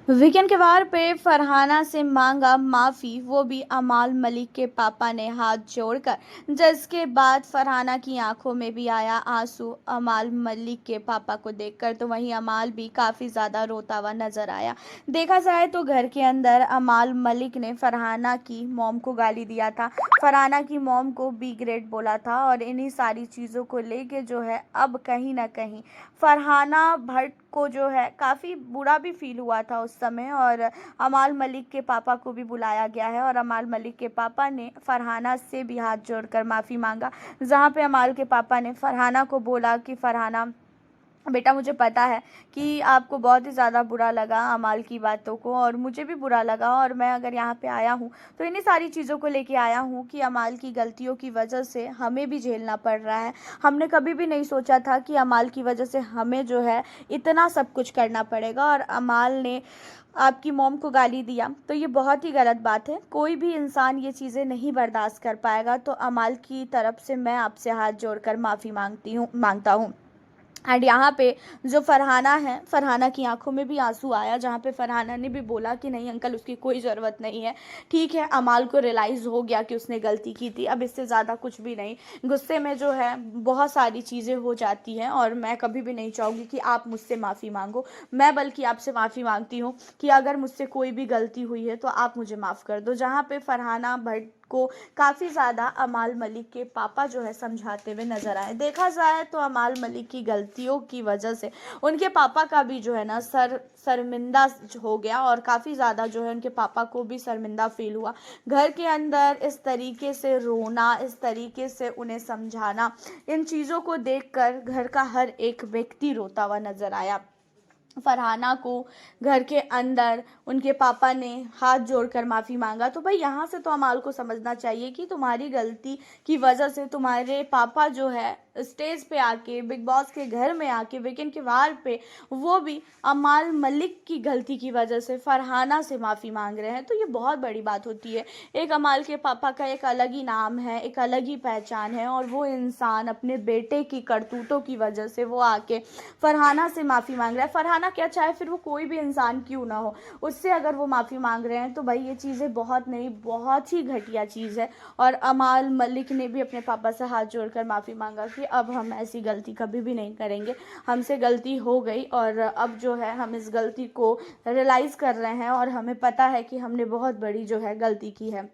Weekend के वार पे फरहाना से मांगा माफ़ी, वो भी अमाल मलिक के पापा ने हाथ जोड़कर, जिसके बाद फरहाना की आंखों में भी आया आंसू अमाल मलिक के पापा को देखकर। तो वहीं अमाल भी काफ़ी ज़्यादा रोता हुआ नजर आया। देखा जाए तो घर के अंदर अमाल मलिक ने फरहाना की मॉम को गाली दिया था, फरहाना की मॉम को बी ग्रेड बोला था, और इन्हीं सारी चीज़ों को लेके जो है अब कहीं ना कहीं फरहाना भट्ट को जो है काफ़ी बुरा भी फील हुआ था उस समय, और अमाल मलिक के पापा को भी बुलाया गया है और अमाल मलिक के पापा ने फरहाना से भी हाथ जोड़कर माफ़ी मांगा। जहां पे अमाल के पापा ने फरहाना को बोला कि फरहाना बेटा, मुझे पता है कि आपको बहुत ही ज़्यादा बुरा लगा अमाल की बातों को, और मुझे भी बुरा लगा, और मैं अगर यहाँ पे आया हूँ तो इन्हीं सारी चीज़ों को लेके आया हूँ कि अमाल की गलतियों की वजह से हमें भी झेलना पड़ रहा है। हमने कभी भी नहीं सोचा था कि अमाल की वजह से हमें जो है इतना सब कुछ करना पड़ेगा, और अमाल ने आपकी मॉम को गाली दिया तो ये बहुत ही गलत बात है। कोई भी इंसान ये चीज़ें नहीं बर्दाश्त कर पाएगा। तो अमाल की तरफ से मैं आपसे हाथ जोड़कर माफ़ी मांगता हूँ। एंड यहाँ पे जो फरहाना है, फरहाना की आंखों में भी आंसू आया, जहाँ पे फरहाना ने भी बोला कि नहीं अंकल, उसकी कोई ज़रूरत नहीं है। ठीक है, अमाल को रियलाइज़ हो गया कि उसने गलती की थी, अब इससे ज़्यादा कुछ भी नहीं। गुस्से में जो है बहुत सारी चीज़ें हो जाती हैं, और मैं कभी भी नहीं चाहूँगी कि आप मुझसे माफ़ी मांगो। मैं बल्कि आपसे माफ़ी मांगती हूँ कि अगर मुझसे कोई भी गलती हुई है तो आप मुझे माफ़ कर दो। जहाँ पे फरहाना भट्ट को काफ़ी ज़्यादा अमाल मलिक के पापा जो है समझाते हुए नज़र आए। देखा जाए तो अमाल मलिक की गलतियों की वजह से उनके पापा का भी जो है ना शर्मिंदा हो गया, और काफ़ी ज़्यादा जो है उनके पापा को भी शर्मिंदा फील हुआ। घर के अंदर इस तरीके से रोना, इस तरीके से उन्हें समझाना, इन चीज़ों को देखकर घर का हर एक व्यक्ति रोता हुआ नज़र आया। फरहाना को घर के अंदर उनके पापा ने हाथ जोड़कर माफ़ी मांगा। तो भाई यहाँ से तो अमाल को समझना चाहिए कि तुम्हारी गलती की वजह से तुम्हारे पापा जो है स्टेज पे आके, बिग बॉस के घर में आके, वीकेंड के वार पे, वो भी अमाल मलिक की गलती की वजह से फरहाना से माफ़ी मांग रहे हैं। तो ये बहुत बड़ी बात होती है। एक अमाल के पापा का एक अलग ही नाम है, एक अलग ही पहचान है, और वो इंसान अपने बेटे की करतूतों की वजह से वो आके फरहाना से माफ़ी मांग रहा है। फरहाना क्या, चाहे फिर वो कोई भी इंसान क्यों ना हो, उससे अगर वो माफ़ी मांग रहे हैं तो भाई ये चीज़ें बहुत नहीं, बहुत ही घटिया चीज़ है। और अमाल मलिक ने भी अपने पापा से हाथ जोड़कर माफ़ी मांगा कि अब हम ऐसी गलती कभी भी नहीं करेंगे, हमसे गलती हो गई, और अब जो है हम इस गलती को रियलाइज़ कर रहे हैं, और हमें पता है कि हमने बहुत बड़ी जो है गलती की है।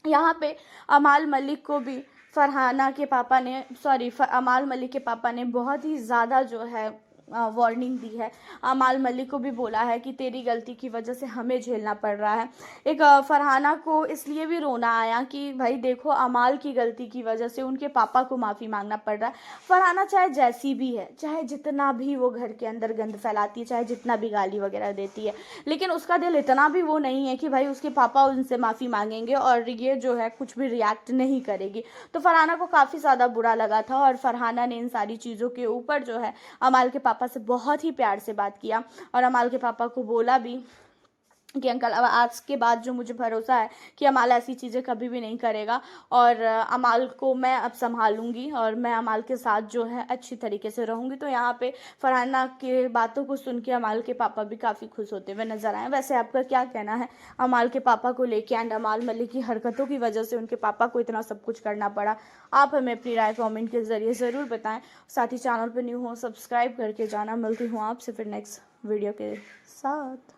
यहाँ पे अमाल मलिक को भी फरहाना के पापा ने, अमाल मलिक के पापा ने बहुत ही ज़्यादा जो है वार्निंग दी है। अमाल मलिक को भी बोला है कि तेरी गलती की वजह से हमें झेलना पड़ रहा है। एक फरहाना को इसलिए भी रोना आया कि भाई देखो, अमाल की गलती की वजह से उनके पापा को माफ़ी मांगना पड़ रहा है। फरहाना चाहे जैसी भी है, चाहे जितना भी वो घर के अंदर गंद फैलाती है, चाहे जितना भी गाली वगैरह देती है, लेकिन उसका दिल इतना भी वो नहीं है कि भाई उसके पापा उनसे माफ़ी मांगेंगे और ये जो है कुछ भी रिएक्ट नहीं करेगी। तो फरहाना को काफ़ी ज़्यादा बुरा लगा था, और फरहाना ने इन सारी चीज़ों के ऊपर जो है अमाल के पापा से बहुत ही प्यार से बात किया, और अमाल के पापा को बोला भी कि अंकल, अब आज के बाद जो मुझे भरोसा है कि अमाल ऐसी चीज़ें कभी भी नहीं करेगा, और अमाल को मैं अब संभालूंगी, और मैं अमाल के साथ जो है अच्छी तरीके से रहूंगी। तो यहाँ पे फरहाना के बातों को सुन के अमाल के पापा भी काफ़ी खुश होते हुए नजर आए। वैसे आपका क्या कहना है अमाल के पापा को लेके, एंड अमाल मलिक की हरकतों की वजह से उनके पापा को इतना सब कुछ करना पड़ा? आप हमें अपनी राय कॉमेंट के ज़रिए ज़रूर बताएं। साथ ही चैनल पर न्यू हो सब्सक्राइब करके जाना। मिलती हूँ आपसे फिर नेक्स्ट वीडियो के साथ।